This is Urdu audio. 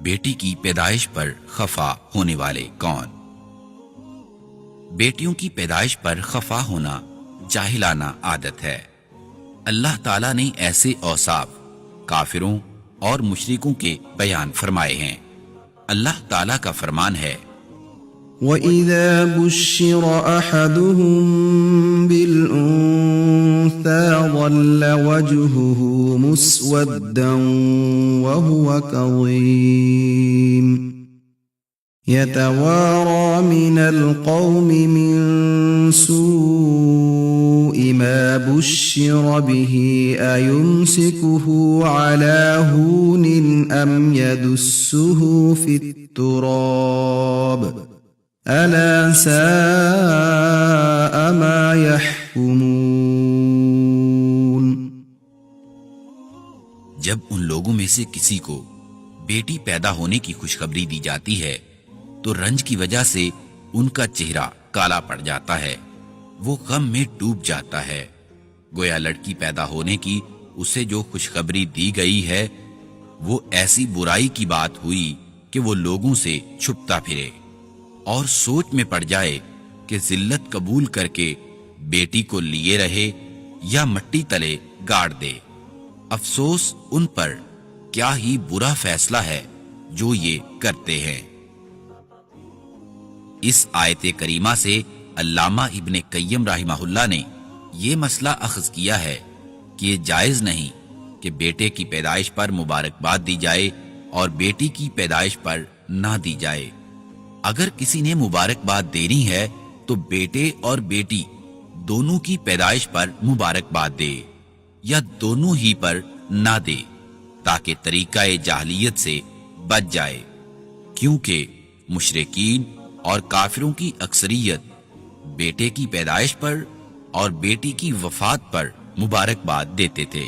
بیٹی کی پیدائش پر خفا ہونے والے کون؟ بیٹیوں کی پیدائش پر خفا ہونا جاہلانہ عادت ہے۔ اللہ تعالیٰ نے ایسے اوصاف کافروں اور مشرکوں کے بیان فرمائے ہیں۔ اللہ تعالیٰ کا فرمان ہے، وَإِذَا بُشِّرَ أَحَدُهُم بِالْأُنثَىٰ ظَلَّ وَجْهُهُ مُسْوَدًّا وَهُوَ كَظِيمٌ يَتَوَارَىٰ مِنَ الْقَوْمِ مِن سُوءِ مَا بُشِّرَ بِهِ أَيُمْسِكُهُ عَلَىٰ هُونٍ أَمْ يَدُسُّهُ فِي التُّرَابِ أَلَا سَاءَ مَا يَحْكُمُونَ۔ جب ان لوگوں میں سے کسی کو بیٹی پیدا ہونے کی خوشخبری دی جاتی ہے تو رنج کی وجہ سے ان کا چہرہ کالا پڑ جاتا ہے، وہ غم میں ڈوب جاتا ہے، گویا لڑکی پیدا ہونے کی اسے جو خوشخبری دی گئی ہے وہ ایسی برائی کی بات ہوئی کہ وہ لوگوں سے چھپتا پھرے اور سوچ میں پڑ جائے کہ ذلت قبول کر کے بیٹی کو لیے رہے یا مٹی تلے گاڑ دے۔ افسوس ان پر، کیا ہی برا فیصلہ ہے جو یہ کرتے ہیں۔ اس آیت کریمہ سے علامہ ابن قیم رحمہ اللہ نے یہ مسئلہ اخذ کیا ہے کہ یہ جائز نہیں کہ بیٹے کی پیدائش پر مبارکباد دی جائے اور بیٹی کی پیدائش پر نہ دی جائے۔ اگر کسی نے مبارکباد دینی ہے تو بیٹے اور بیٹی دونوں کی پیدائش پر مبارکباد دے یا دونوں ہی پر نہ دے، تاکہ طریقہ جاہلیت سے بچ جائے، کیونکہ مشرکین اور کافروں کی اکثریت بیٹے کی پیدائش پر اور بیٹی کی وفات پر مبارکباد دیتے تھے۔